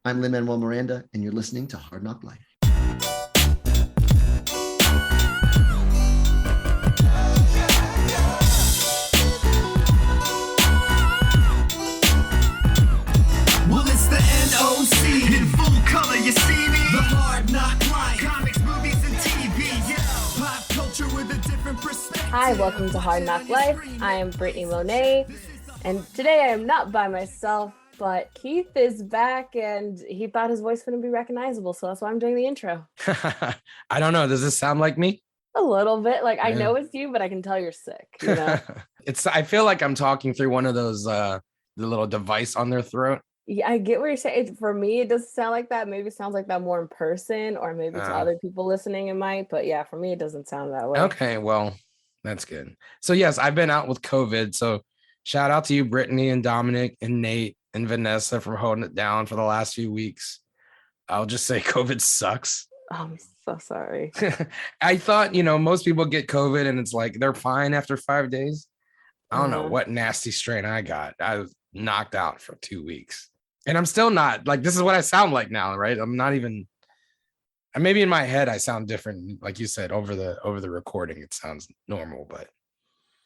I'm Lin-Manuel Miranda, and you're listening to Hard Knock Life. Well, it's the NOC in full color, you see me? The Hard Knock Life, comics, movies, and TV, yeah. Pop culture with a different perspective. Hi, welcome to Hard Knock Life. I am Brittany Monet, and today I am not by myself, but Keith is back, and he thought his voice wouldn't be recognizable, so that's why I'm doing the intro. I don't know. Does this sound like me? A little bit. Like, I know it's you, but I can tell you're sick, you know? I feel like I'm talking through one of those, the little device on their throat. Yeah, I get what you're saying. For me, it doesn't sound like that. Maybe it sounds like that more in person, or maybe to other people listening, it might. But yeah, for me, it doesn't sound that way. Okay, well, that's good. So yes, I've been out with COVID. So shout out to you, Brittany and Dominic and Nate and Vanessa for holding it down for the last few weeks. I'll just say COVID sucks. Oh, I'm so sorry. I thought, most people get COVID and it's like they're fine after 5 days. I don't know what nasty strain I got. I was knocked out for 2 weeks. And I'm still not, like, this is what I sound like now, right? I'm not even, maybe in my head I sound different. Like you said, over the recording, it sounds normal, but.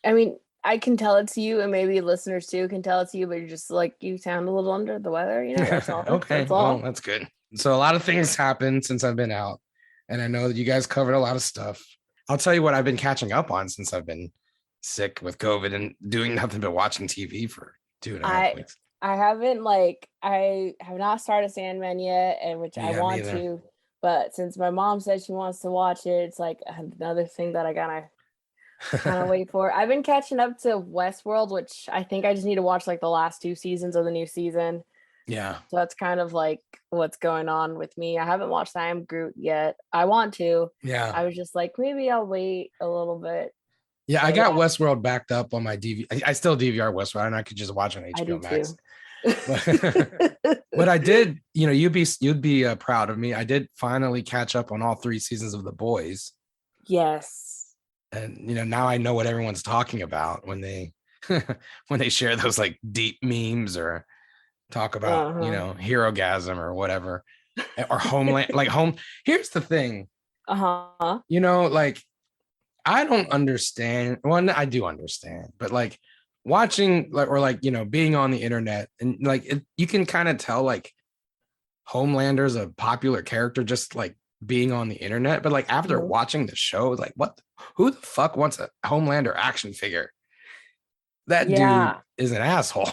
I mean, I can tell it to you, and maybe listeners too can tell it to you, but you're just like, you sound a little under the weather, That's all. Okay, that's all. Well, that's good. So a lot of things happened since I've been out, and I know that you guys covered a lot of stuff. I'll tell you what I've been catching up on since I've been sick with COVID and doing nothing but watching TV for 2.5 weeks. I haven't I have not started Sandman yet, and which I want to, but since my mom said she wants to watch it, it's like another thing that I gotta kind of wait for. I've been catching up to Westworld, which I think I just need to watch like the last 2 seasons of the new season. Yeah. So that's kind of like what's going on with me. I haven't watched I Am Groot yet. I want to. Yeah. I was just like, maybe I'll wait a little bit. Yeah, I got Westworld backed up on my DVR. I still DVR Westworld, and I could just watch on HBO Max. But I did, you'd be proud of me. I did finally catch up on all 3 seasons of The Boys. Yes. And now I know what everyone's talking about when they when they share those like deep memes or talk about Herogasm or whatever, or Homeland. Here's the thing. Like, I don't understand. Well, I do understand, but like watching being on the internet and you can kind of tell like Homelander's a popular character just like being on the internet, but like after watching the show, like who the fuck wants a Homelander action figure? That dude is an asshole.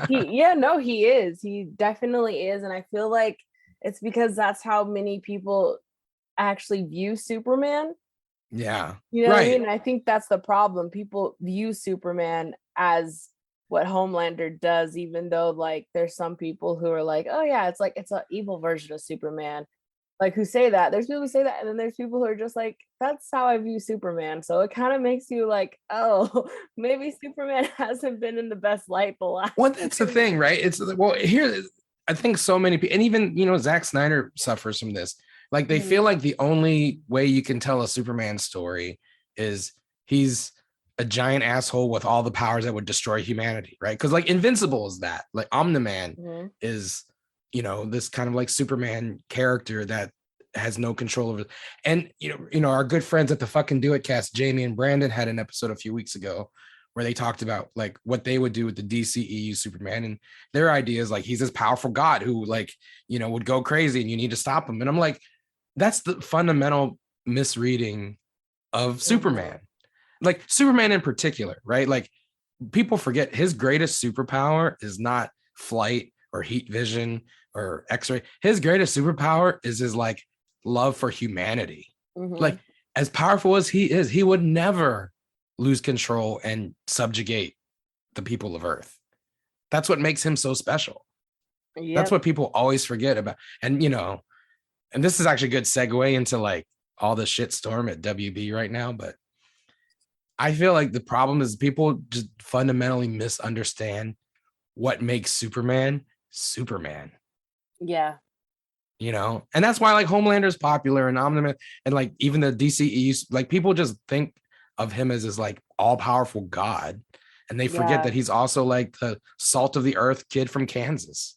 He is. He definitely is. And I feel like it's because that's how many people actually view Superman. Yeah. What I mean? I think that's the problem. People view Superman as what Homelander does, even though like there's some people who are like, oh yeah, it's an evil version of Superman. Like, who say that. There's people who say that, and then there's people who are just like, that's how I view Superman. So it kind of makes you like, oh, maybe Superman hasn't been in the best light the last. Well, that's the thing, right? It's here. I think so many people, and even Zack Snyder suffers from this. Like, they feel like the only way you can tell a Superman story is he's a giant asshole with all the powers that would destroy humanity, right? Because like Invincible is that. Like Omni-Man is, this kind of like Superman character that has no control over. And our good friends at the fucking Do It Cast, Jamie and Brandon, had an episode a few weeks ago where they talked about like what they would do with the DCEU Superman, and their idea is like he's this powerful god who like would go crazy and you need to stop him. And I'm like, that's the fundamental misreading of Superman. Like Superman in particular, right? Like, people forget his greatest superpower is not flight or heat vision or X-ray. His greatest superpower is his like love for humanity. Like, as powerful as he is, he would never lose control and subjugate the people of Earth. That's what makes him so special. That's what people always forget about. And and this is actually a good segue into like all the shit storm at WB right now, but I feel like the problem is people just fundamentally misunderstand what makes Superman Superman. Yeah. And that's why like Homelander is popular and Omni-Man and like even the DCEU, like people just think of him as this like all powerful god, and they forget that he's also like the salt of the earth kid from Kansas.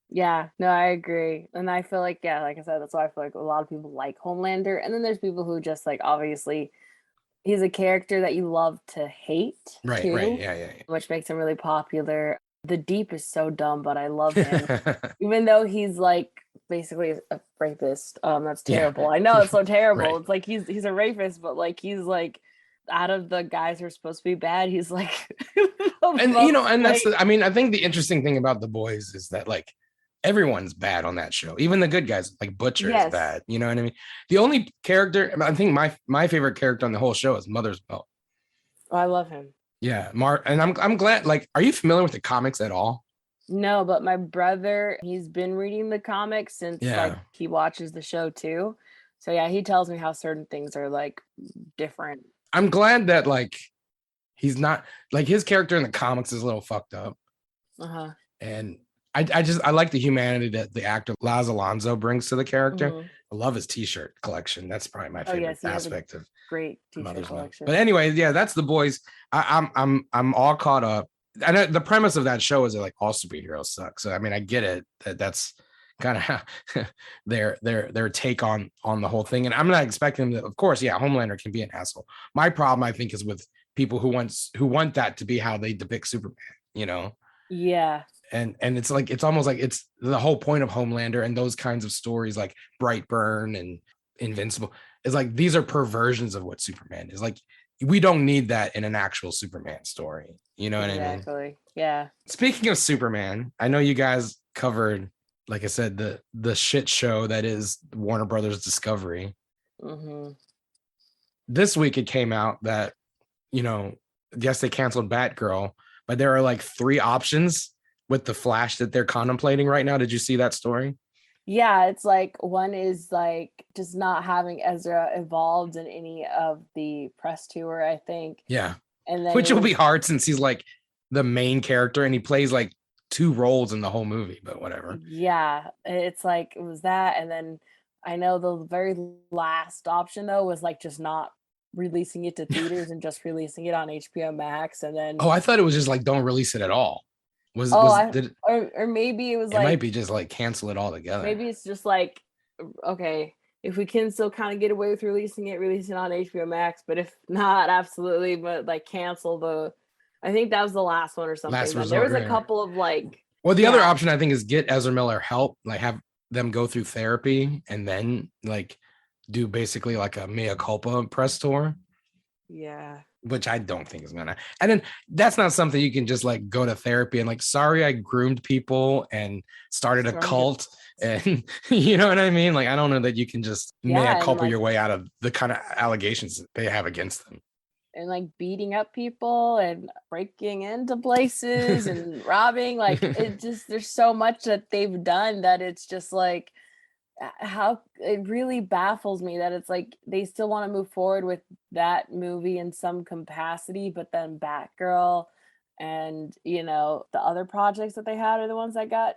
Yeah, no, I agree. And I feel like, yeah, like I said, that's why I feel like a lot of people like Homelander. And then there's people who just like obviously he's a character that you love to hate Right. too, Yeah, which makes him really popular. The Deep is so dumb, but I love him. yeah. Even though he's like basically a rapist. That's Yeah. terrible. I know it's so terrible. Right. It's like he's a rapist, but like he's like out of the guys who are supposed to be bad, he's like the And most and that's like I mean, I think the interesting thing about The Boys is that like everyone's bad on that show. Even the good guys, like Butcher is yes. bad. You know what I mean? The only character, I think my favorite character on the whole show is Mother's Milk. Oh, I love him. Yeah, Mark, and I'm glad. Like, are you familiar with the comics at all? No, but my brother, he's been reading the comics since like Yeah, he watches the show too. So yeah, he tells me how certain things are like different. I'm glad that like he's not like his character in the comics is a little fucked up, Uh-huh. and I like the humanity that the actor Laz Alonso brings to the character. Mhm. I love his T-shirt collection. That's probably my Oh favorite yes, he has a aspect of great t-shirt Mother's Milk. collection. But anyway, yeah, that's The Boys. I'm all caught up. And the premise of that show is that like all superheroes suck. So I mean, I get it that's kind of their take on the whole thing. And I'm not expecting that. Of course, yeah, Homelander can be an asshole. My problem, I think, is with people who want that to be how they depict Superman. You know. Yeah. And it's like it's almost like it's the whole point of Homelander and those kinds of stories like Brightburn and Invincible is like these are perversions of what Superman is. Like we don't need that in an actual Superman story. You know what I mean? Exactly. Yeah. Speaking of Superman, I know you guys covered, like I said, the shit show that is Warner Brothers Discovery. Mm-hmm. This week it came out that, yes, they canceled Batgirl, but there are like 3 options with the Flash that they're contemplating right now. Did you see that story? Yeah, it's like one is like just not having Ezra involved in any of the press tour, I think. Yeah. And then Which will be hard since he's like the main character and he plays like 2 roles in the whole movie, but whatever. yeah, it's like it was that. And then I know the very last option though was like just not releasing it to theaters and just releasing it on HBO Max. And then Oh, I thought it was just like don't release it at all. or maybe it was It like might be just like cancel it all together. maybe it's just like okay, if we can still kind of get away with releasing it on HBO Max, but if not, absolutely, but like cancel the. I think that was the last one or something. Last But there resort, was a right. couple of like. Well, the other option I think is get Ezra Miller help, like have them go through therapy and then like do basically like a mea culpa press tour. Yeah. Which I don't think is gonna. And then that's not something you can just like go to therapy and like, sorry, I groomed people and started a cult. And you know what I mean? Like, I don't know that you can just mea culpa like, your way out of the kind of allegations that they have against them. And like beating up people and breaking into places and robbing. Like it just, there's so much that they've done that it's just like, how it really baffles me that it's like they still want to move forward with that movie in some capacity, but then Batgirl and the other projects that they had are the ones that got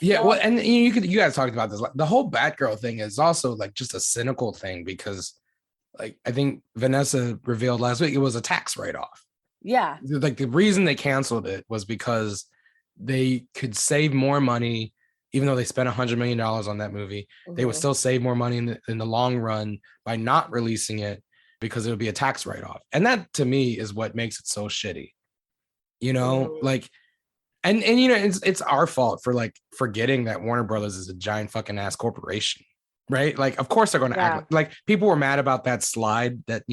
yeah. Well, and you guys talked about this. Like, the whole Batgirl thing is also like just a cynical thing because, like, I think Vanessa revealed last week it was a tax write-off. Yeah, like the reason they canceled it was because they could save more money. Even though they spent $100 million on that movie, they would still save more money in the long run by not releasing it because it would be a tax write-off. And that to me is what makes it so shitty. Like, and it's our fault for like forgetting that Warner Brothers is a giant fucking ass corporation, right? Like, of course they're going to act like people were mad about that slide that,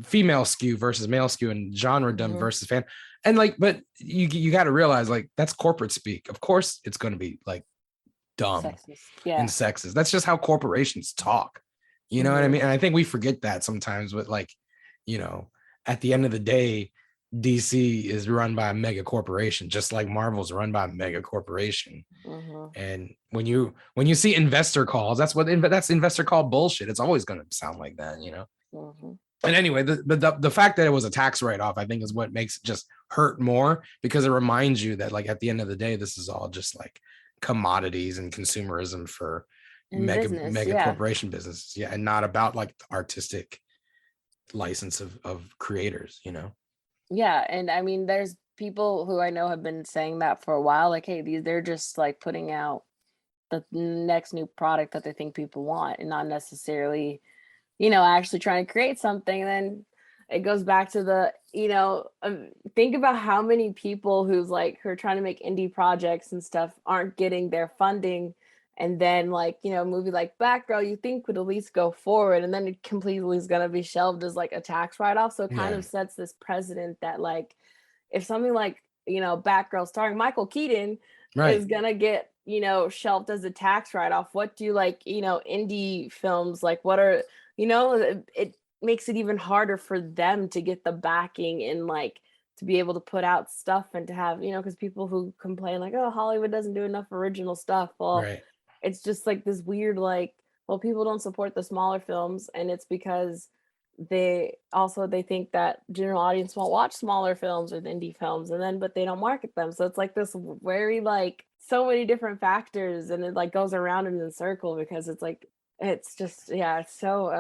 female skew versus male skew and genre dumb versus fan. And like, but you got to realize like that's corporate speak. Of course it's going to be like dumb and sexist. That's just how corporations talk. You know what I mean? And I think we forget that sometimes with like, at the end of the day, DC is run by a mega corporation, just like Marvel's run by a mega corporation. And when you see investor calls, that's investor call bullshit. It's always going to sound like that, And anyway, the fact that it was a tax write-off, I think, is what makes it just hurt more because it reminds you that, like, at the end of the day, this is all just like commodities and consumerism for mega corporation businesses, and not about like the artistic license of creators, Yeah, and I mean, there's people who I know have been saying that for a while, like, hey, they're just like putting out the next new product that they think people want, and not necessarily, you know, actually trying to create something. And then it goes back to the, you know, think about how many people who are trying to make indie projects and stuff aren't getting their funding. And then, like, you know, a movie like Batgirl, you think would at least go forward, and then it completely is going to be shelved as like a tax write-off. So it kind Yeah. of sets this precedent that, like, if something like, you know, Batgirl starring Michael Keaton Right. is gonna get, you know, shelved as a tax write-off, what do, like, you know, indie films, like, what are, you know, it makes it even harder for them to get the backing and, like, to be able to put out stuff and to have, you know, because people who complain like, oh, Hollywood doesn't do enough original stuff, well, Right. it's just like this weird, like, well, people don't support the smaller films, and it's because they think that general audience won't watch smaller films or the indie films, and then but they don't market them. So it's like this very, like, so many different factors, and it, like, goes around in a circle, because it's like, it's just, yeah, it's so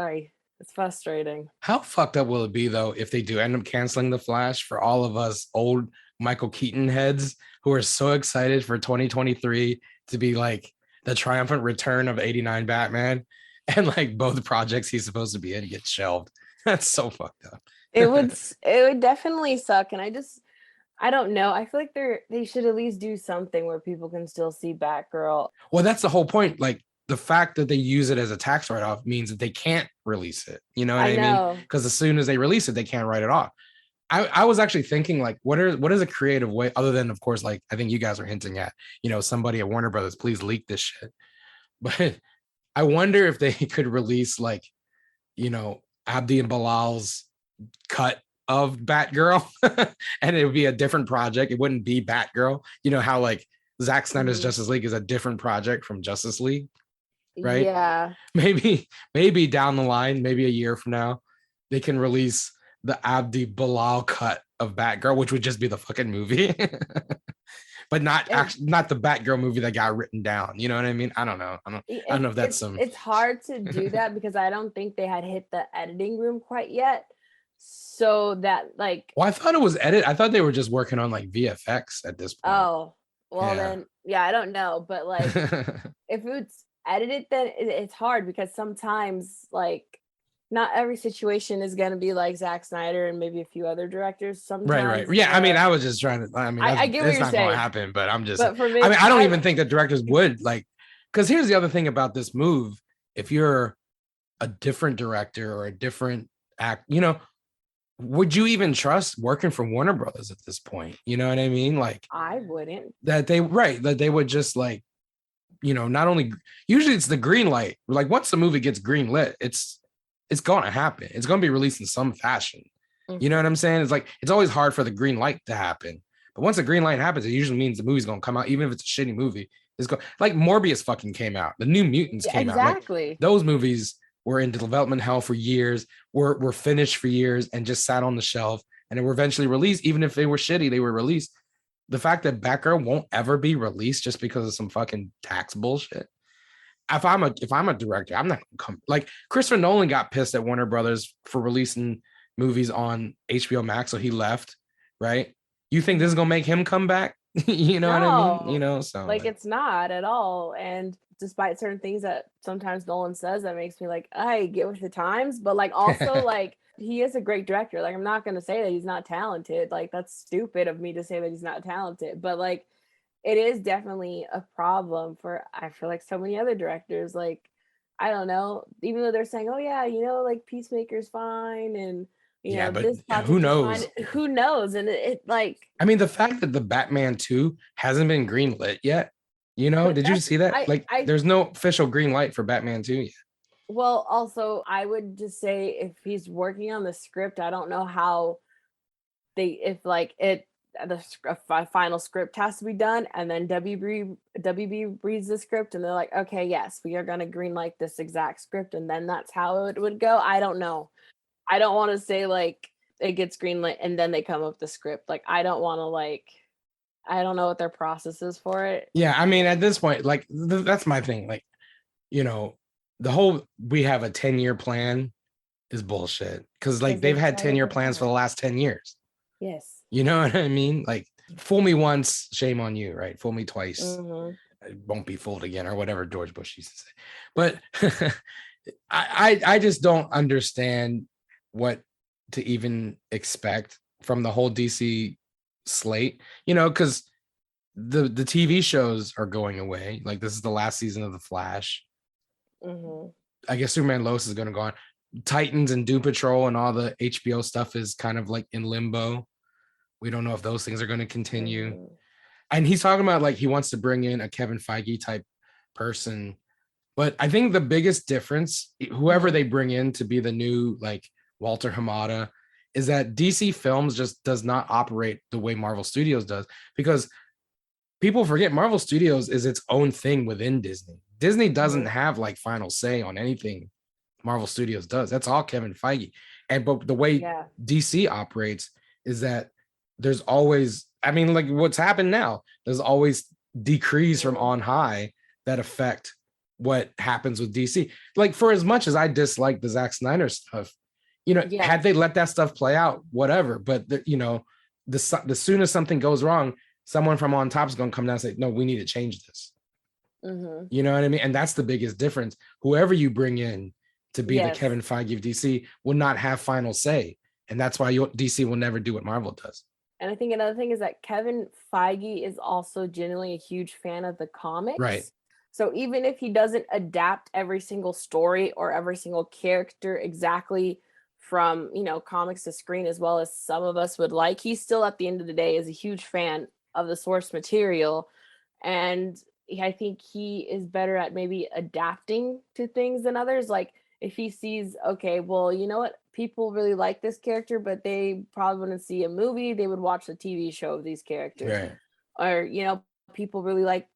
it's frustrating. How fucked up will it be though if they do end up canceling the Flash for all of us old Michael Keaton heads who are so excited for 2023 to be like the triumphant return of 89 Batman, and like both projects he's supposed to be in get shelved. That's so fucked up. It would definitely suck, and I don't know. I feel like they should at least do something where people can still see Batgirl. Well, that's the whole point. Like the fact that they use it as a tax write-off means that they can't release it. You know what I mean? know. Because as soon as they release it, they can't write it off. I was actually thinking, like, what is a creative way, other than, of course, like I think you guys are hinting at, you know, somebody at Warner Brothers, please leak this shit. But I wonder if they could release, like, you know, Abdi and Bilal's cut of Batgirl, and it would be a different project. It wouldn't be Batgirl. You know how like Zack Snyder's Justice League is a different project from Justice League, right? Yeah. Maybe down the line, maybe a year from now, they can release the Abdi Bilal cut of Batgirl, which would just be the fucking movie. But not actually, not the Batgirl movie that got written down. You know what I mean? I don't know. I don't know if that's It's hard to do that because I don't think they had hit the editing room quite yet. So that, like, well, I thought it was edit. I thought they were just working on like VFX at this point. oh, well, Yeah. then, yeah, I don't know. But like, if it's edited, then it's hard because sometimes, like, not every situation is going to be like Zack Snyder and maybe a few other directors. Sometimes, right. Yeah, I mean, I was just trying to. I mean, I get what it's you're not going to saying. happen. But I'm just. But for me, I mean, I don't even think that directors would like. Because here's the other thing about this move: if you're a different director or a different act, you know, would you even trust working for Warner Brothers at this point? You know what I mean? Like, I wouldn't. that they would just, like, you know, not only usually it's the green light. Like once the movie gets green lit, it's gonna happen. It's gonna be released in some fashion. You know what I'm saying? It's like it's always hard for the green light to happen. But once the green light happens, it usually means the movie's gonna come out, even if it's a shitty movie. It's like Morbius fucking came out. The New Mutants came out. Like, those movies were in development hell for years, were finished for years, and just sat on the shelf. And they were eventually released. Even if they were shitty, they were released. The fact that Batgirl won't ever be released just because of some fucking tax bullshit. If I'm a director, I'm not gonna come. Like Christopher Nolan got pissed at Warner Brothers for releasing movies on HBO Max, so he left. Right? You think this is gonna make him come back? You know what I mean? You know, so like it's not at all. And despite certain things that sometimes Nolan says, that makes me like, I get with the times, but like also like he is a great director. Like I'm not gonna say that he's not talented. Like that's stupid of me to say that he's not talented, but like it is definitely a problem for, I feel like, so many other directors. Like, I don't know, even though they're saying, oh yeah, you know, like Peacemaker's fine, and you know, but this who knows? Who knows? And it like, I mean, the fact that the Batman 2 hasn't been green lit yet, you know, did you see that? There's no official green light for Batman 2 yet. Well, also, I would just say if he's working on the script, I don't know how if like the final script has to be done, and then WB reads the script and they're like, okay, yes, we are going to green light this exact script, and then that's how it would go. I don't know. I don't want to say like it gets greenlit and then they come up with the script. Like I don't want to, like, I don't know what their process is for it. Yeah, I mean, at this point, like that's my thing. Like, you know, the whole we have a 10-year plan is bullshit, because like they've had 10-year plans for the last 10 years. Yes. You know what I mean? Like, fool me once, shame on you, right? Fool me twice, it won't be fooled again, or whatever George Bush used to say. But I just don't understand what to even expect from the whole DC slate, because the TV shows are going away. Like, this is the last season of The Flash. Mm-hmm. I guess Superman Lois is going to go on. Titans and Doom Patrol and all the HBO stuff is kind of like in limbo. We don't know if those things are going to continue. Mm-hmm. And he's talking about like he wants to bring in a Kevin Feige type person. But I think the biggest difference, whoever they bring in to be the new like Walter Hamada, is that DC Films just does not operate the way Marvel Studios does, because people forget Marvel Studios is its own thing within Disney. Disney doesn't have like final say on anything Marvel Studios does. That's all Kevin Feige. But the way DC operates is that there's always, I mean, like what's happened now, there's always decrees from on high that affect what happens with DC. Like, for as much as I dislike the Zack Snyder stuff, had they let that stuff play out, whatever. But the soon as something goes wrong, someone from on top is going to come down and say, no, we need to change this. Mm-hmm. You know what I mean? And that's the biggest difference. Whoever you bring in to be the Kevin Feige of DC will not have final say. And that's why DC will never do what Marvel does. And I think another thing is that Kevin Feige is also genuinely a huge fan of the comics. Right. So even if he doesn't adapt every single story or every single character exactly from, comics to screen, as well as some of us would like, he still at the end of the day is a huge fan of the source material. And I think he is better at maybe adapting to things than others. Like if he sees, okay, well, you know what? People really like this character, but they probably wouldn't see a movie. They would watch the TV show of these characters. Right. Or, people really like,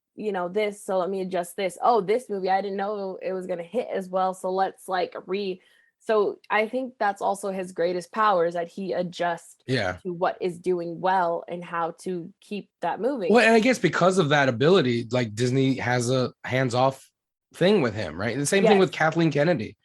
this. So let me adjust this. Oh, this movie, I didn't know it was going to hit as well. So let's So I think that's also his greatest power, is that he adjusts to what is doing well and how to keep that moving. Well, and I guess because of that ability, like Disney has a hands-off thing with him, right? The same thing with Kathleen Kennedy.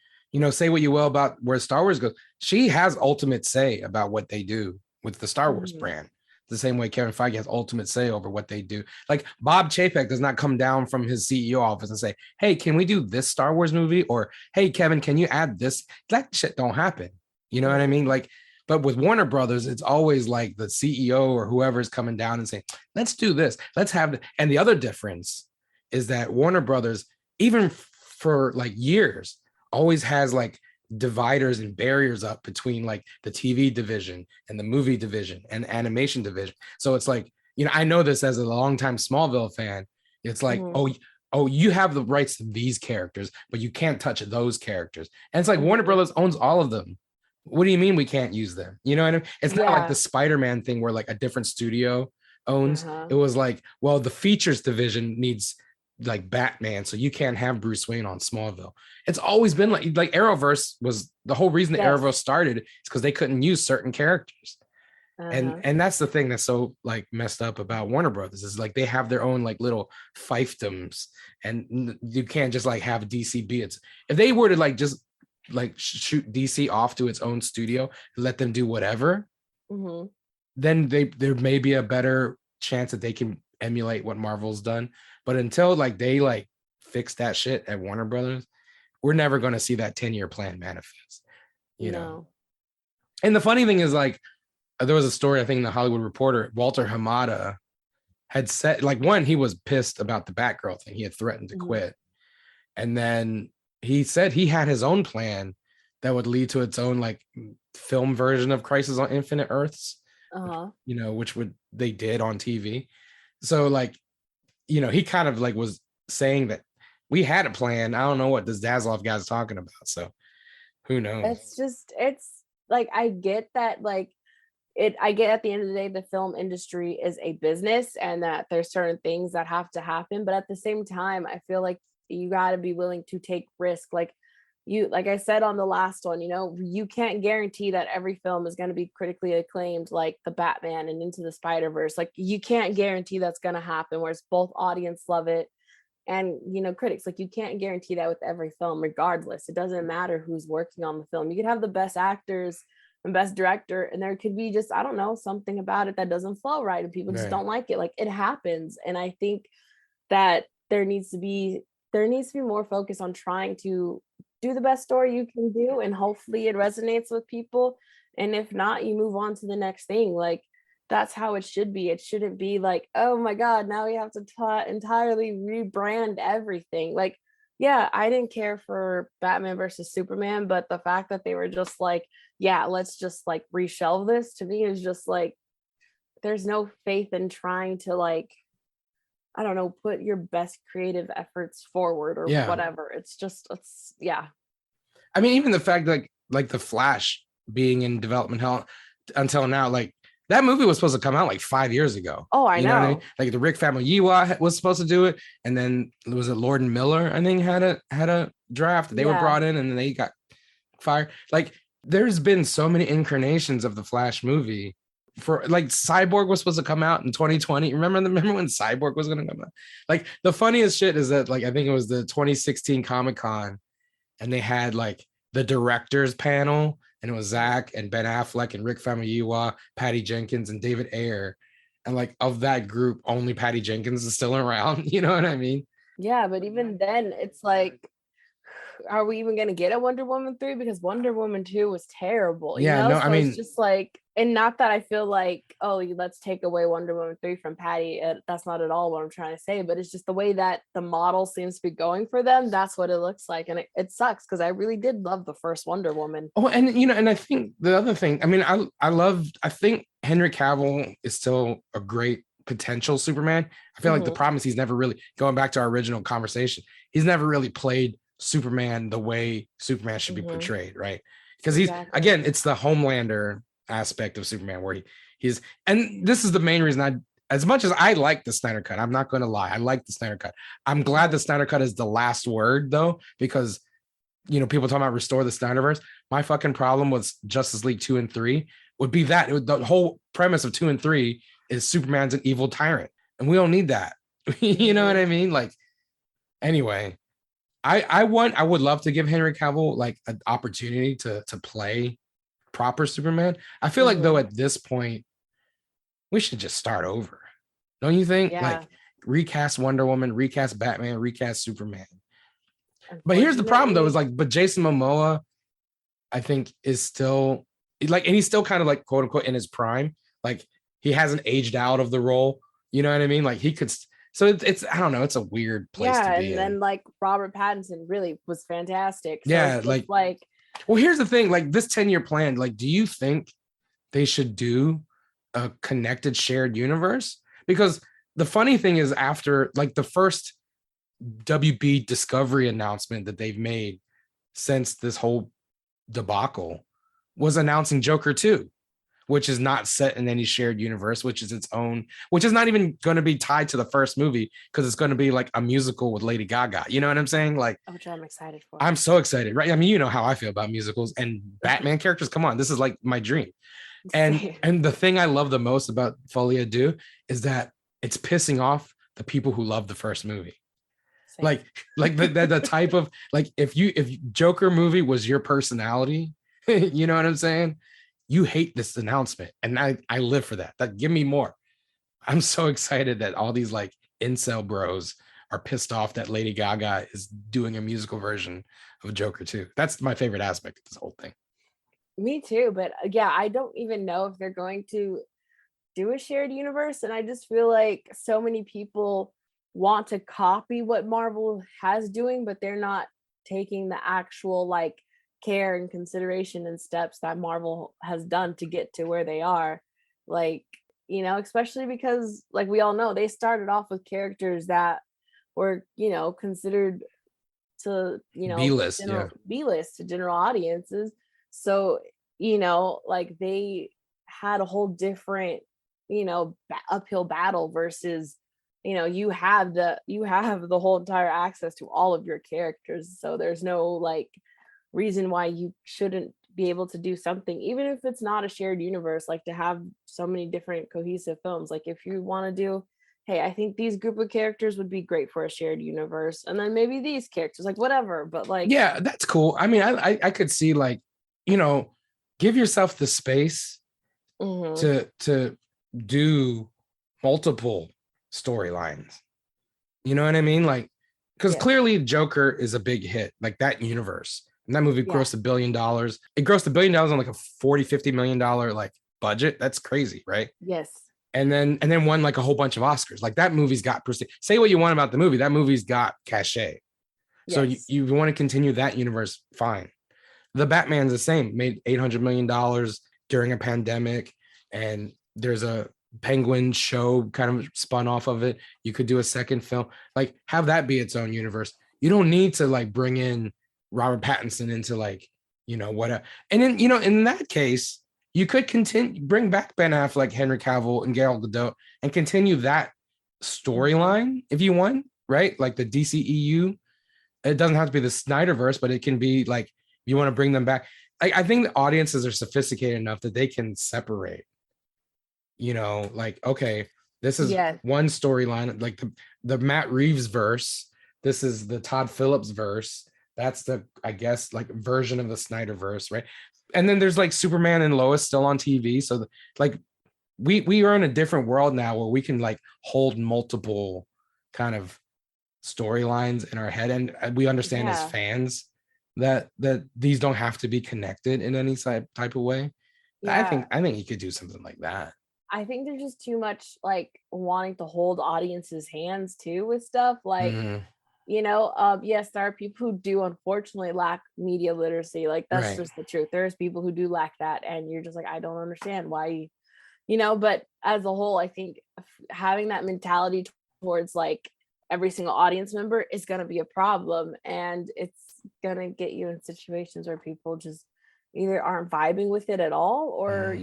Say what you will about where Star Wars goes. She has ultimate say about what they do with the Star Wars brand. The same way Kevin Feige has ultimate say over what they do. Like Bob Chapek does not come down from his CEO office and say, hey, can we do this Star Wars movie? Or, hey, Kevin, can you add this? That shit don't happen. You know what I mean? Like, but with Warner Brothers, it's always like the CEO or whoever is coming down and saying, let's do this. Let's have. And the other difference is that Warner Brothers, even for like years, always has like dividers and barriers up between like the TV division and the movie division and animation division. So it's like, I know this as a longtime Smallville fan. It's like, oh, you have the rights to these characters, but you can't touch those characters. And it's like Warner Brothers owns all of them. What do you mean we can't use them? You know what I mean? It's not like the Spider-Man thing where like a different studio owns. It was like, well, the features division needs like Batman, so you can't have Bruce Wayne on Smallville. It's always been like Arrowverse was the whole reason the Arrowverse started, is because they couldn't use certain characters. And that's the thing that's so like messed up about Warner Brothers, is like they have their own like little fiefdoms, and you can't just like have DC be it. If they were to like just like shoot DC off to its own studio, let them do whatever, then there may be a better chance that they can emulate what Marvel's done. But until like they like fix that shit at Warner Brothers, we're never going to see that 10-year plan manifest, you know? And the funny thing is, like, there was a story, I think in the Hollywood Reporter, Walter Hamada had said, like, one, he was pissed about the Batgirl thing. He had threatened to quit. And then he said he had his own plan that would lead to its own like film version of Crisis on Infinite Earths, which they did on TV. So like, he kind of like was saying that we had a plan. I don't know what this Zaslav guy's talking about. So who knows? It's like, I get that, like I get at the end of the day, the film industry is a business and that there's certain things that have to happen. But at the same time, I feel like you got to be willing to take risk. Like I said on the last one, you can't guarantee that every film is going to be critically acclaimed, like the Batman and Into the Spider-Verse. Like you can't guarantee that's going to happen, whereas both audience love it and, critics. Like you can't guarantee that with every film, regardless. It doesn't matter who's working on the film. You could have the best actors and best director, and there could be just, I don't know, something about it that doesn't flow right and people just don't like it. Like it happens. And I think that there needs to be more focus on trying to do the best story you can do, and hopefully it resonates with people. And if not, you move on to the next thing. Like, that's how it should be. It shouldn't be like, oh my God, now we have to entirely rebrand everything. Like, yeah, I didn't care for Batman versus Superman, but the fact that they were just like, yeah, let's just like reshelve this, to me is just like, there's no faith in trying to, like, I don't know, put your best creative efforts forward or Yeah. whatever. It's just, yeah. I mean, even the fact that like the Flash being in development hell until now, like that movie was supposed to come out like 5 years ago. Oh, I You know. what I mean? Like the Rick Famuyiwa was supposed to do it, and then was it Lord and Miller? I think had a draft. They were Yeah. brought in, and then they got fired. Like there's been so many incarnations of the Flash movie. For like Cyborg was supposed to come out in 2020. Remember when Cyborg was going to come out? Like the funniest shit is that like I think it was the 2016 Comic-Con, and they had like the directors panel, and it was Zach and Ben Affleck and Rick Famuyiwa, Patty Jenkins and David Ayer. And like of that group, only Patty Jenkins is still around. You know what I mean? Yeah, but even then, it's like, are we even going to get a Wonder Woman 3? Because Wonder Woman 2 was terrible. Yeah, you know? no, So I mean, it's just like, and not that I feel like, oh, let's take away Wonder Woman 3 from Patty. That's not at all what I'm trying to say, but it's just the way that the model seems to be going for them. That's what it looks like. And it sucks, because I really did love the first Wonder Woman. oh, and and I think the other thing, I mean, I think Henry Cavill is still a great potential Superman. I feel like the problem is he's never really, going back to our original conversation, he's never really played Superman the way Superman should be portrayed, right? Because again, it's the Homelander aspect of Superman where he's, and this is the main reason as much as I like the Snyder Cut, I'm not going to lie, I like the Snyder Cut. I'm glad the Snyder Cut is the last word though, because people talking about restore the Snyderverse. My fucking problem with Justice League 2 and 3 would be that the whole premise of 2 and 3 is Superman's an evil tyrant, and we don't need that. You know what I mean? Like, anyway, I would love to give Henry Cavill like an opportunity to play proper Superman. I feel like though at this point we should just start over. Don't you think? Yeah. Like recast Wonder Woman, recast Batman, recast Superman. But here's the problem though, is like, but Jason Momoa, I think, is still like, and he's still kind of like quote unquote in his prime. Like he hasn't aged out of the role. You know what I mean? Like he could. So it's I don't know. It's a weird place to be. And then like Robert Pattinson really was fantastic. So yeah, like well, here's the thing. Like this 10-year plan. Like, do you think they should do a connected shared universe? Because the funny thing is, after like the first WB Discovery announcement that they've made since this whole debacle was announcing Joker 2, which is not set in any shared universe, which is its own, which is not even going to be tied to the first movie, because it's going to be like a musical with Lady Gaga. You know what I'm saying? Like, which I'm excited for. I'm so excited, right? I mean, you know how I feel about musicals and Batman characters. Come on, this is like my dream. And the thing I love the most about Folie à Deux is that it's pissing off the people who love the first movie. Same. Like the type of, like, if Joker movie was your personality, you know what I'm saying? You hate this announcement, and I live for that. Give me more. I'm so excited that all these like incel bros are pissed off that Lady Gaga is doing a musical version of Joker 2. That's my favorite aspect of this whole thing. Me too, but yeah, I don't even know if they're going to do a shared universe, and I just feel like so many people want to copy what Marvel has doing, but they're not taking the actual like care and consideration and steps that Marvel has done to get to where they are. Like, especially because like we all know, they started off with characters that were, considered to, B-list, B-list to general audiences. So, like they had a whole different, uphill battle versus, you have the whole entire access to all of your characters. So there's no like reason why you shouldn't be able to do something, even if it's not a shared universe, like to have so many different cohesive films. Like if you want to do, hey, I think these group of characters would be great for a shared universe, and then maybe these characters, like whatever, but like, yeah, that's cool. I mean, I could see like, give yourself the space to do multiple storylines. You know what I mean? Like, because Yes. clearly Joker is a big hit, like that universe. And that movie Yeah. grossed $1 billion. It grossed $1 billion on like a 40-50 million dollar like budget. That's crazy, right? Yes. And then won like a whole bunch of Oscars. Like that movie's got prestige. Say what you want about the movie, that movie's got cachet. So Yes. you want to continue that universe, fine. The Batman's the same, made $800 million during a pandemic, and there's a Penguin show kind of spun off of it. You could do a second film, like have that be its own universe. You don't need to like bring in Robert Pattinson into like, what. And then, in that case, you could bring back Ben Affleck, Henry Cavill, and Gal Gadot and continue that storyline if you want, right? Like the DCEU. It doesn't have to be the Snyderverse, but it can be like, you want to bring them back. I think the audiences are sophisticated enough that they can separate, like, okay, this is one storyline, like the Matt Reeves verse. This is the Todd Phillips verse. That's the, I guess, like version of the Snyderverse, right? And then there's like Superman and Lois still on TV. So like we are in a different world now where we can like hold multiple kind of storylines in our head, and we understand as fans that these don't have to be connected in any type of way. I think you could do something like that. I think there's just too much like wanting to hold audiences' hands too with stuff like yes, there are people who do unfortunately lack media literacy. Like that's just the truth. There's people who do lack that, and you're just like, I don't understand why, but as a whole, I think having that mentality towards like every single audience member is going to be a problem, and it's going to get you in situations where people just either aren't vibing with it at all, or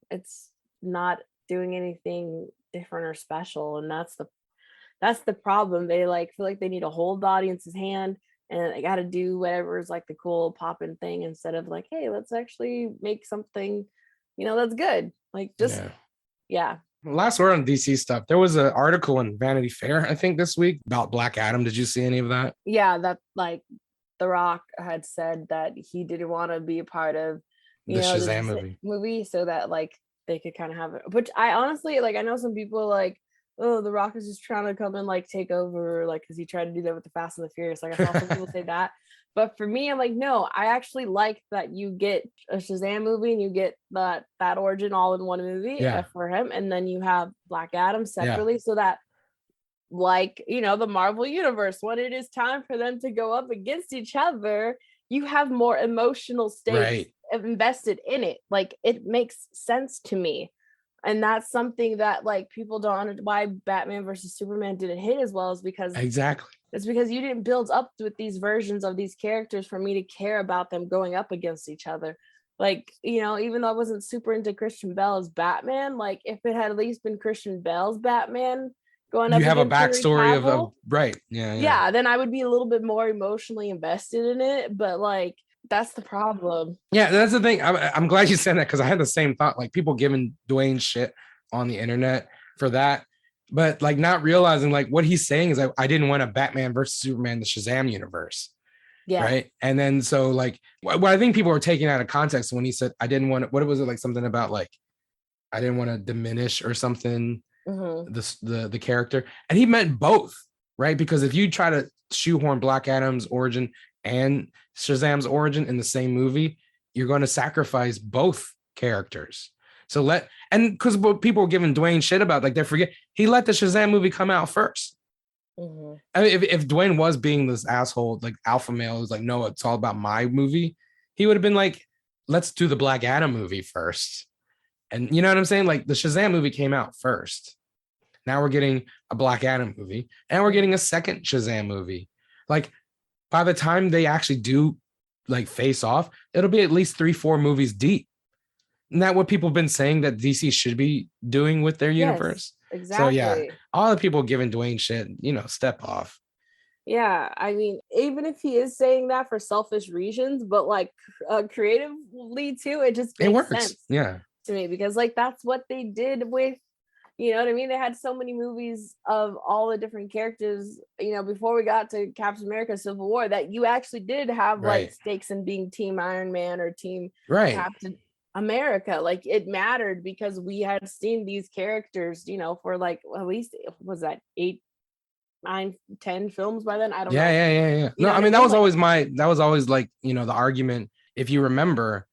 it's not doing anything different or special. And that's the problem. They like feel like they need to hold the audience's hand, and they got to do whatever is like the cool poppin' thing, instead of like, hey, let's actually make something that's good. Like just Last word on DC stuff. There was an article in Vanity Fair, I think, this week about Black Adam. Did you see any of that? Yeah, that like The Rock had said that he didn't want to be a part of the Shazam movie, so that like they could kind of have it. Which I honestly like. I know some people like, oh, The Rock is just trying to come and like take over, like because he tried to do that with the Fast and the Furious. Like I saw some people say that. But for me, I'm like, no, I actually like that you get a Shazam movie and you get that origin all in one movie for him. And then you have Black Adam separately, so that like, the Marvel universe, when it is time for them to go up against each other, you have more emotional stakes invested in it. Like it makes sense to me. And that's something that like people don't understand why Batman versus Superman didn't hit as well, is because it's because you didn't build up with these versions of these characters for me to care about them going up against each other. Like, even though I wasn't super into Christian Bale as Batman, like if it had at least been Christian Bale's Batman going up, you have a backstory of then I would be a little bit more emotionally invested in it. But like that's the problem. Yeah, that's the thing. I'm glad you said that, because I had the same thought. Like people giving Dwayne shit on the internet for that, but like not realizing like what he's saying is like, I didn't want a Batman versus Superman, the Shazam universe. Yeah. Right. And then so like what I think people were taking out of context when he said I didn't want to, what was it, like something about like I didn't want to diminish or something the character, and he meant both, right? Because if you try to shoehorn Black Adam's origin and Shazam's origin in the same movie, you're going to sacrifice both characters. So because people were giving Dwayne shit about, like, they forget he let the Shazam movie come out first. I mean, if Dwayne was being this asshole, like alpha male, who's like, no, it's all about my movie, he would have been like, let's do the Black Adam movie first. And you know what I'm saying? Like the Shazam movie came out first. Now we're getting a Black Adam movie, and we're getting a second Shazam movie. Like by the time they actually do like face off, it'll be at least 3-4 movies deep. Isn't that what people have been saying that DC should be doing with their universe? Exactly. So yeah, all the people giving Dwayne shit, step off. Yeah, I mean, even if he is saying that for selfish reasons, but like creatively too, it just makes sense. Yeah, to me, because like that's what they did with, you know what I mean? They had so many movies of all the different characters, before we got to Captain America Civil War, that you actually did have like stakes in being Team Iron Man or Team Captain America. Like it mattered because we had seen these characters, for like at least was that 8 9, 10 films by then. I don't know. Yeah. You No, know I what mean, that mean? was Like- always like, you know, the argument. If you remember,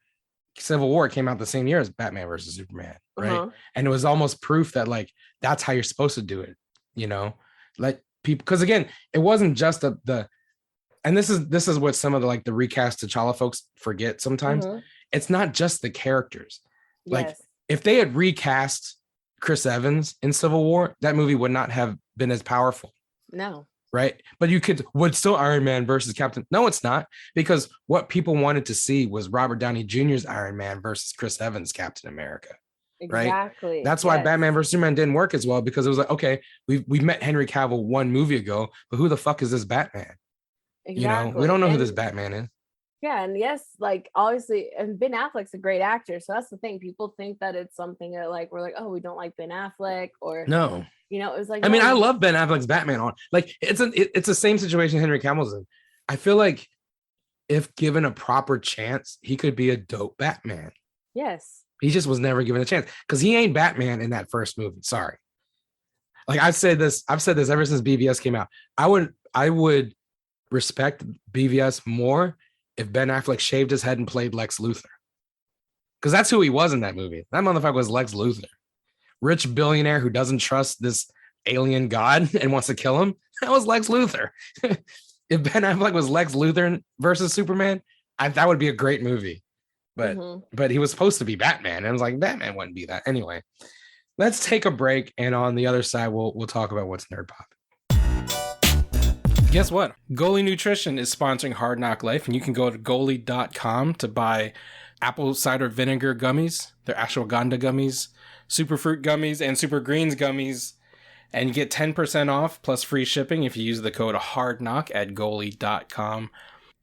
Civil War came out the same year as Batman versus Superman, right? Uh-huh. And it was almost proof that like that's how you're supposed to do it, you know, like people, because again, it wasn't just and this is what some of the like the recast T'Challa folks forget sometimes. Mhm. It's not just the characters. Like Yes. if they had recast Chris Evans in Civil War, that movie would not have been as powerful. No. Right. But would still Iron Man versus Captain. No, it's not, because what people wanted to see was Robert Downey Jr.'s Iron Man versus Chris Evans' Captain America. Right. Exactly. That's why Yes. Batman versus Superman didn't work as well, because it was like, okay, we met Henry Cavill one movie ago, but who the fuck is this Batman? Exactly. You know, we don't know who this And- Batman is. Yeah, and yes, like obviously, and Ben Affleck's a great actor, so that's the thing. People think that it's something that like we're like, oh, we don't like Ben Affleck, or No. you know, it was like. I mean, no, I love Ben Affleck's Batman on. Like, it's the same situation Henry Cavill's in. I feel like if given a proper chance, he could be a dope Batman. Yes. He just was never given a chance because he ain't Batman in that first movie. Sorry. Like I've said this ever since BVS came out. I would respect BVS more if Ben Affleck shaved his head and played Lex Luthor. Because that's who he was in that movie. That motherfucker was Lex Luthor. Rich billionaire who doesn't trust this alien god and wants to kill him. That was Lex Luthor. If Ben Affleck was Lex Luthor versus Superman, that would be a great movie. But he was supposed to be Batman. And I was like, Batman wouldn't be that. Anyway, let's take a break. And on the other side, we'll talk about what's nerd pop. Guess what? Goalie Nutrition is sponsoring Hard Knock Life, and you can go to goalie.com to buy apple cider vinegar gummies, their ashwagandha gummies, superfruit gummies, and super greens gummies, and you get 10% off plus free shipping if you use the code HARDKNOCK at goalie.com.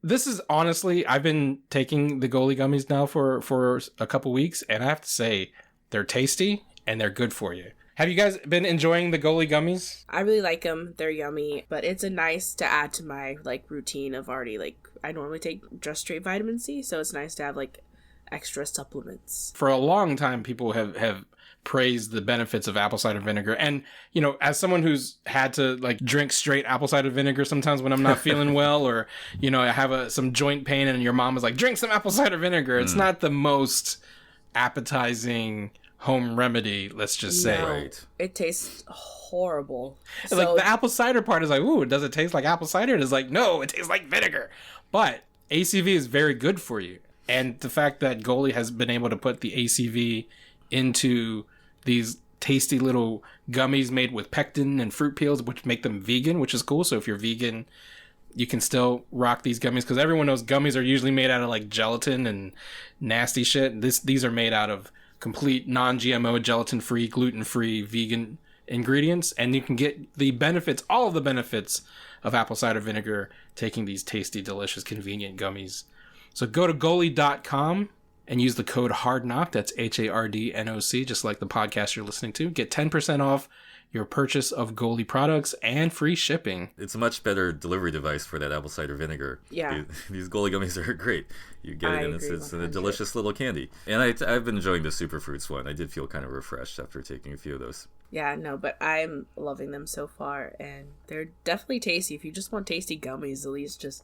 This is honestly, I've been taking the goalie gummies now for a couple weeks, and I have to say, they're tasty and they're good for you. Have you guys been enjoying the goalie gummies? I really like them. They're yummy, but it's a nice to add to my like routine of already like I normally take just straight vitamin C, so it's nice to have like extra supplements. For a long time, people have praised the benefits of apple cider vinegar, and you know, as someone who's had to like drink straight apple cider vinegar sometimes when I'm not feeling well, or you know, I have some joint pain, and your mom is like, drink some apple cider vinegar. It's not the most appetizing home remedy, let's just say. No, Right. it tastes horrible. Like So the apple cider part is like, ooh, does it taste like apple cider? And it's like, no, it tastes like vinegar. But ACV is very good for you. And the fact that Goalie has been able to put the ACV into these tasty little gummies made with pectin and fruit peels, which make them vegan, which is cool. So if you're vegan, you can still rock these gummies, because everyone knows gummies are usually made out of like gelatin and nasty shit. These are made out of complete non-GMO, gelatin-free, gluten-free, vegan ingredients, and you can get the benefits, all of the benefits of apple cider vinegar, taking these tasty, delicious, convenient gummies. So go to goalie.com and use the code HARDKNOCK, that's HARDNOC, just like the podcast you're listening to. Get 10% off your purchase of Goalie products and free shipping. It's a much better delivery device for that apple cider vinegar. Yeah. These Goalie gummies are great. You get I it, and it's agree a 100. delicious little candy. And I've been enjoying the Superfruits one. I did feel kind of refreshed after taking a few of those. yeah, no, but I'm loving them so far, and they're definitely tasty. If you just want tasty gummies, at least just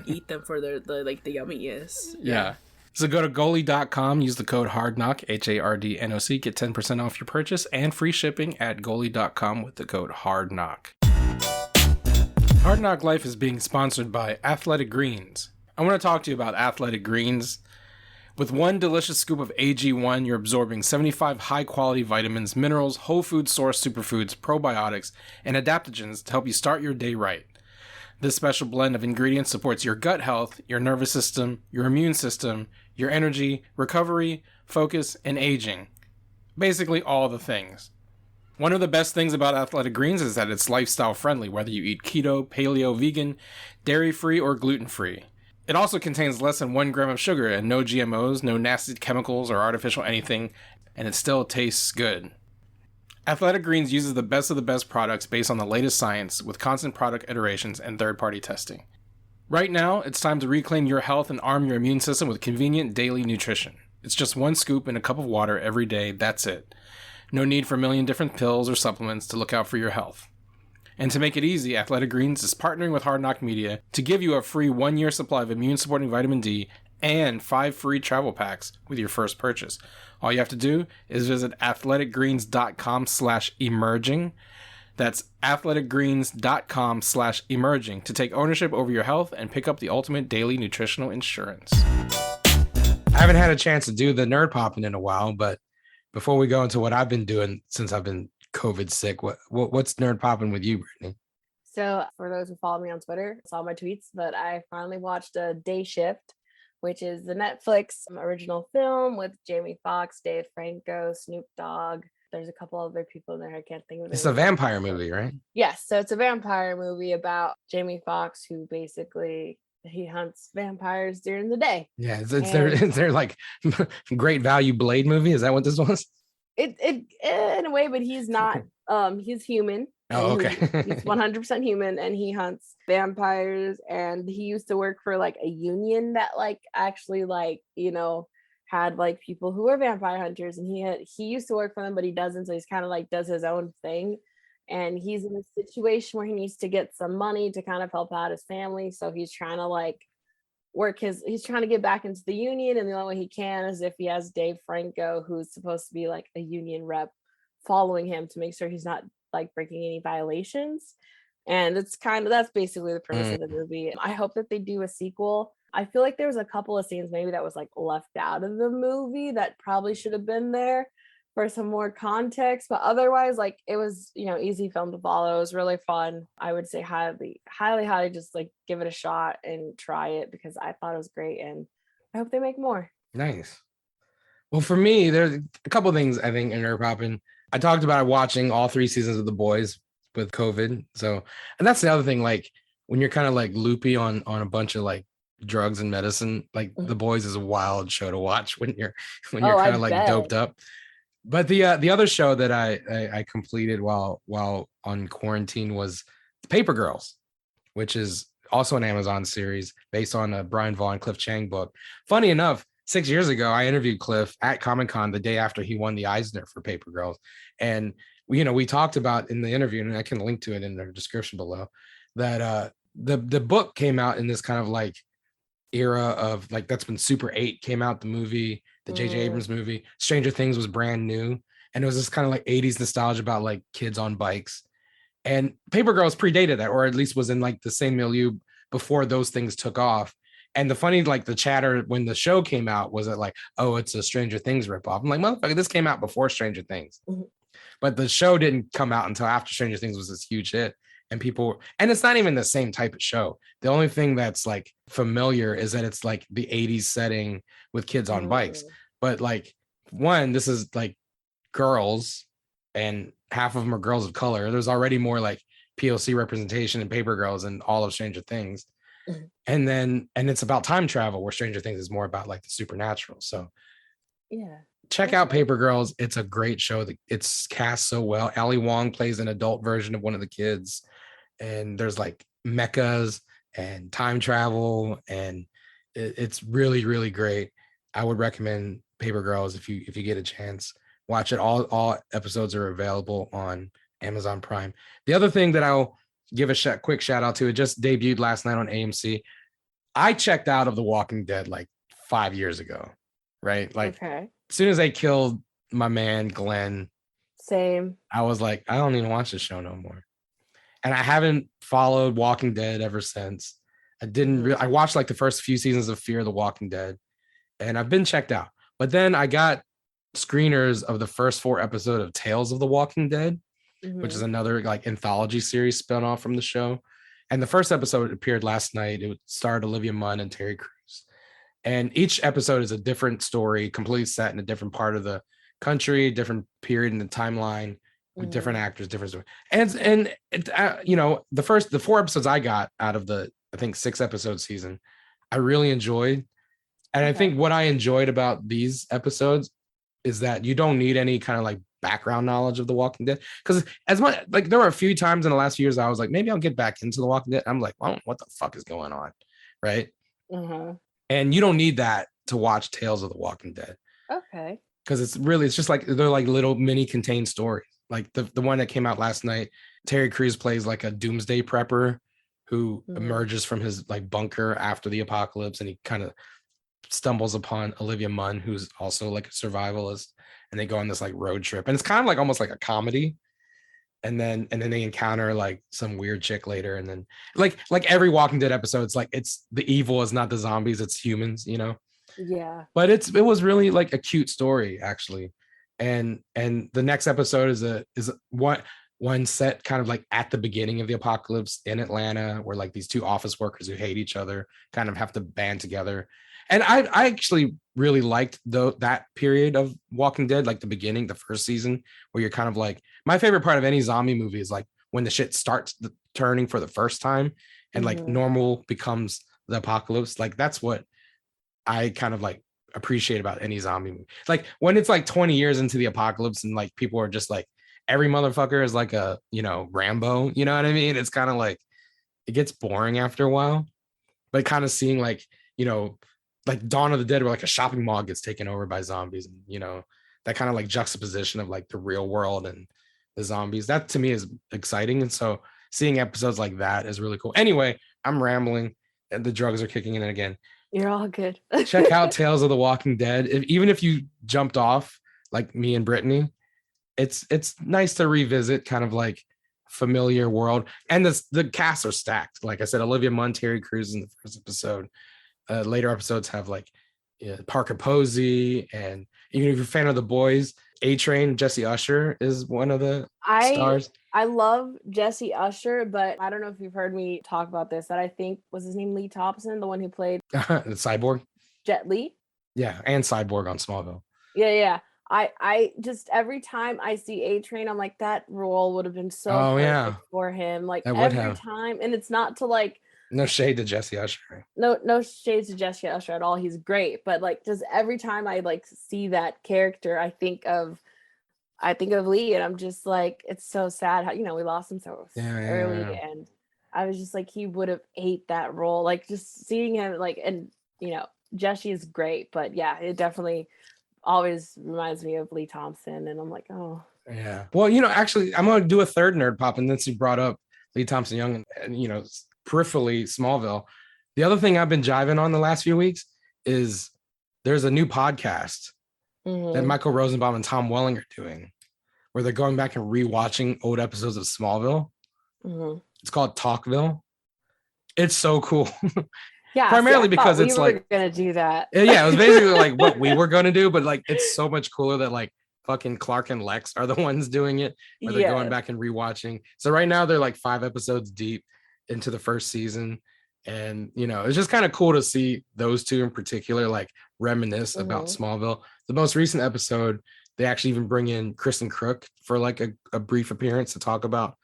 eat them for the yumminess. Yeah. So go to goalie.com, use the code HARDKNOCK, HARDNOC, get 10% off your purchase and free shipping at goalie.com with the code HARDKNOCK. Hard Knock Life is being sponsored by Athletic Greens. I want to talk to you about Athletic Greens. With one delicious scoop of AG1, you're absorbing 75 high-quality vitamins, minerals, whole food source superfoods, probiotics, and adaptogens to help you start your day right. This special blend of ingredients supports your gut health, your nervous system, your immune system, your energy, recovery, focus, and aging. Basically all the things. One of the best things about Athletic Greens is that it's lifestyle friendly, whether you eat keto, paleo, vegan, dairy-free, or gluten-free. It also contains less than 1 gram of sugar and no GMOs, no nasty chemicals or artificial anything, and it still tastes good. Athletic Greens uses the best of the best products based on the latest science with constant product iterations and third-party testing. Right now, it's time to reclaim your health and arm your immune system with convenient daily nutrition. It's just 1 scoop in a cup of water every day, that's it. No need for a million different pills or supplements to look out for your health. And to make it easy, Athletic Greens is partnering with Hard Knock Media to give you a free 1-year supply of immune-supporting vitamin D and 5 free travel packs with your first purchase. All you have to do is visit athleticgreens.com/emerging. That's athleticgreens.com/emerging to take ownership over your health and pick up the ultimate daily nutritional insurance. I haven't had a chance to do the nerd popping in a while, but before we go into what I've been doing since I've been COVID sick, what's nerd popping with you, Brittany? So for those who follow me on Twitter, saw my tweets, but I finally watched a Day Shift, which is the Netflix original film with Jamie Foxx, Dave Franco, Snoop Dogg. There's a couple other people in there. I can't think of it. It's a vampire movie, right? Yes. So it's a vampire movie about Jamie Foxx, who basically he hunts vampires during the day. Yeah. Is there like great value Blade movie? Is that what this was? It in a way, but he's not. He's human. Oh, okay. He's 100% human, and he hunts vampires. And he used to work for like a union that like actually like had like people who were vampire hunters, and he used to work for them, but he doesn't. So he's kind of like does his own thing, and he's in a situation where he needs to get some money to kind of help out his family. So he's trying to like he's trying to get back into the union, and the only way he can is if he has Dave Franco, who's supposed to be like a union rep, following him to make sure he's not like breaking any violations. And that's basically the premise of the movie. I hope that they do a sequel. I feel like there was a couple of scenes maybe that was like left out of the movie that probably should have been there for some more context, but otherwise like it was easy film to follow. It was really fun. I would say highly just like give it a shot and try it, because I thought it was great, and I hope they make more. Nice. Well, for me, there's a couple things I think in nerd popping. I talked about watching all 3 seasons of The Boys with COVID. So, and that's the other thing, like when you're kind of like loopy on a bunch of like drugs and medicine, like The Boys is a wild show to watch when you're kind of like doped up. But the other show that I completed while on quarantine was Paper Girls, which is also an Amazon series based on a Brian Vaughan, Cliff Chang book. Funny enough, 6 years ago, I interviewed Cliff at Comic-Con the day after he won the Eisner for Paper Girls. And, we talked about in the interview, and I can link to it in the description below, that the book came out in this kind of like era of like, that's when Super 8 came out, the movie, the J.J. Abrams movie. Stranger Things was brand new. And it was this kind of like 80s nostalgia about like kids on bikes. And Paper Girls predated that, or at least was in like the same milieu before those things took off. And the funny, like the chatter when the show came out was that like, oh, it's a Stranger Things ripoff. I'm like, motherfucker, this came out before Stranger Things. But the show didn't come out until after Stranger Things was this huge hit. And it's not even the same type of show. The only thing that's like familiar is that it's like the 80s setting with kids on bikes. But like, this is like girls, and half of them are girls of color. There's already more like POC representation in Paper Girls and all of Stranger Things. And it's about time travel, where Stranger Things is more about like the supernatural. So yeah, check out Paper Girls. It's a great show. It's cast so well. Ali Wong plays an adult version of one of the kids, and there's like mechas and time travel, and it's really, really great. I would recommend Paper Girls if you get a chance. Watch it. All episodes are available on Amazon Prime. The other thing that I'll give a quick shout out to, it just debuted last night on AMC. I checked out of The Walking Dead like 5 years ago, right? Like as soon as they killed my man Glenn, same. I was like, I don't even watch the show no more. And I haven't followed Walking Dead ever since. I watched like the first few seasons of Fear the Walking Dead, and I've been checked out. But then I got screeners of the first 4 episodes of Tales of the Walking Dead, which is another like anthology series spun off from the show. And the first episode appeared last night. It starred Olivia Munn and Terry Crews. And each episode is a different story, completely set in a different part of the country, different period in the timeline, with different actors, different story. And the 4 episodes I got out of the, I think 6 episode season, I really enjoyed. And I think what I enjoyed about these episodes is that you don't need any kind of like background knowledge of The Walking Dead, because as much like there were a few times in the last few years I was like, maybe I'll get back into The Walking Dead. I'm like, well, what the fuck is going on, right? And you don't need that to watch Tales of the Walking Dead. Okay. Because it's just like they're like little mini contained stories. Like the one that came out last night, Terry Crews plays like a doomsday prepper who Mhm. emerges from his like bunker after the apocalypse, and he kind of stumbles upon Olivia Munn, who's also like a survivalist, and they go on this like road trip, and it's kind of like almost like a comedy. And then they encounter like some weird chick later, and then like every Walking Dead episode, it's like it's the evil is not the zombies, it's humans, you know. Yeah. But it was really like a cute story actually, and the next episode is one set kind of like at the beginning of the apocalypse in Atlanta, where like these two office workers who hate each other kind of have to band together. And I actually really liked that period of Walking Dead, like the beginning, the first season, where you're kind of like, my favorite part of any zombie movie is like when the shit starts turning for the first time and like Mhm. normal becomes the apocalypse. Like that's what I kind of like appreciate about any zombie movie. Like when it's like 20 years into the apocalypse and like people are just like, every motherfucker is like a, you know, Rambo, you know what I mean? It's kind of like, it gets boring after a while, but kind of seeing like, you know, like Dawn of the Dead, where like a shopping mall gets taken over by zombies, and you know, that kind of like juxtaposition of like the real world and the zombies, that to me is exciting. And so seeing episodes like that is really cool. Anyway, I'm rambling and the drugs are kicking in again. You're all good. Check out Tales of the Walking Dead. Even if you jumped off like me and Brittany, it's nice to revisit kind of like familiar world. And the casts are stacked. Like I said, Olivia Munn, Terry Crews in the first episode. Later episodes have like Parker Posey, and even if you're a fan of The Boys, A-Train, Jesse Usher is one of the stars. I love Jesse Usher, but I don't know if you've heard me talk about this, that I think was his name Lee Thompson, the one who played The Cyborg. Jet Li. Yeah, and Cyborg on Smallville. Yeah. I just every time I see A-Train, I'm like, that role would have been so perfect for him. Like that would every have. time, and it's not to like No shade to Jesse Usher. no shades to Jesse Usher at all. He's great, but like just every time I like see that character, I think of Lee, and I'm just like, it's so sad how, you know, we lost him so early, and I was just like, he would have ate that role. Like just seeing him, like, and you know, Jesse is great, but yeah, it definitely always reminds me of Lee Thompson, and I'm like, oh yeah. Well, you know, actually, I'm gonna do a third nerd pop, and since you brought up Lee Thompson Young and you know, peripherally Smallville, the other thing I've been jiving on the last few weeks is there's a new podcast that Michael Rosenbaum and Tom Welling are doing, where they're going back and rewatching old episodes of Smallville. It's called Talkville. It's so cool. Yeah, primarily because it's like gonna do that. Yeah, it was basically like what we were gonna do, but like it's so much cooler that like fucking Clark and Lex are the ones doing it, where they're going back and rewatching. So right now they're like 5 episodes deep into the first season, and you know, it's just kind of cool to see those two in particular like reminisce about Smallville. The most recent episode, they actually even bring in Kristen Crook for like a brief appearance to talk about,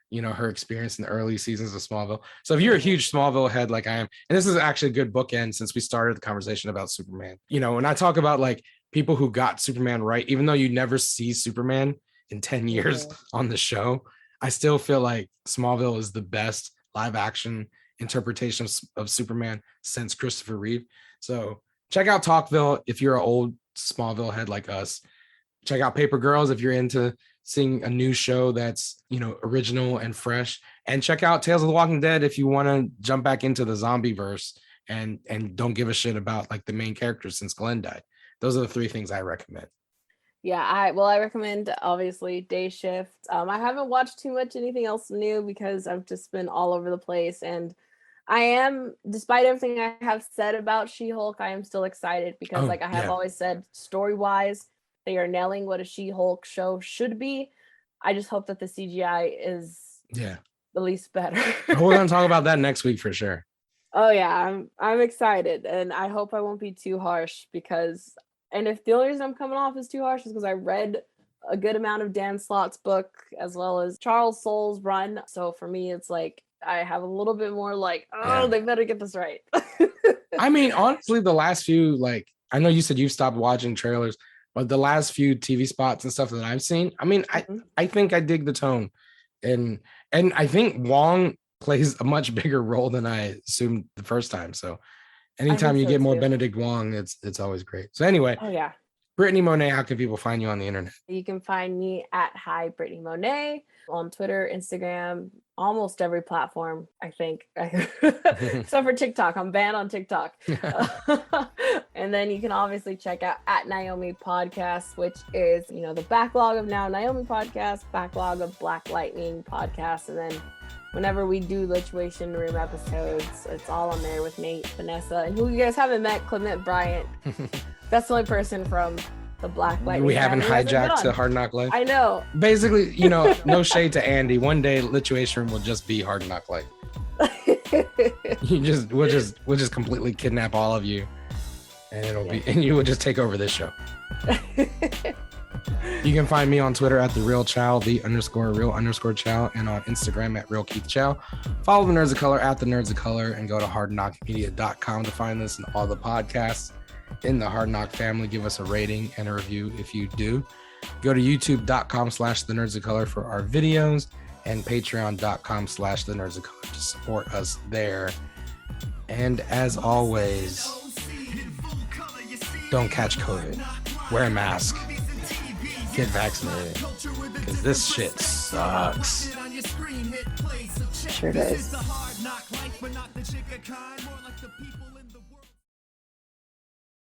you know, her experience in the early seasons of Smallville. So if you're a huge Smallville head like I am, and this is actually a good bookend since we started the conversation about Superman, you know, when I talk about like people who got Superman right, even though you never see Superman in 10 years on the show, I still feel like Smallville is the best live action interpretation of Superman since Christopher Reeve. So check out Talkville if you're an old Smallville head like us. Check out Paper Girls if you're into seeing a new show that's, you know, original and fresh. And check out Tales of the Walking Dead if you want to jump back into the zombie verse and don't give a shit about like the main characters since Glenn died. Those are the 3 things I recommend. Yeah, I recommend obviously Day Shift. I haven't watched too much anything else new because I've just been all over the place, and I am, despite everything I have said about She-Hulk, I am still excited because I have always said, story-wise, they are nailing what a She-Hulk show should be. I just hope that the CGI is at least better. We're gonna talk about that next week for sure. Oh yeah, I'm excited, and I hope I won't be too harsh because, and if the only reason I'm coming off is too harsh is because I read a good amount of Dan Slott's book as well as Charles Soule's run. So for me, it's like I have a little bit more like, they better get this right. I mean, honestly, the last few, like, I know you said you've stopped watching trailers, but the last few TV spots and stuff that I've seen, I mean, I think I dig the tone, and I think Wong plays a much bigger role than I assumed the first time. So anytime you get more Benedict Wong, it's always great. So anyway, Brittany Monet, how can people find you on the internet? You can find me at Hi Brittany Monet on Twitter, Instagram, almost every platform, I think. Except for TikTok. I'm banned on TikTok. And then you can obviously check out at Naomi Podcast, which is, the backlog of Now Naomi Podcast, backlog of Black Lightning Podcast, and then whenever we do Lituation Room episodes, it's all on there with Nate, Vanessa, and who you guys haven't met, Clement Bryant. That's the only person from the Black Lightning. We haven't family hijacked to Hard Knock Life. I know. Basically, no shade to Andy. One day, Lituation Room will just be Hard Knock Life. We'll just completely kidnap all of you, and and you will just take over this show. You can find me on Twitter at @TheRealChow, _real_chow, and on Instagram at RealKeithChow. Follow the Nerds of Color at the Nerds of Color, and go to hardknockmedia.com to find this and all the podcasts in the Hard Knock family. Give us a rating and a review if you do. Go to youtube.com/the Nerds of Color for our videos, and patreon.com/the Nerds of Color to support us there. And as always, don't catch COVID. Wear a mask. Get vaccinated. Because this shit sucks. Sure does.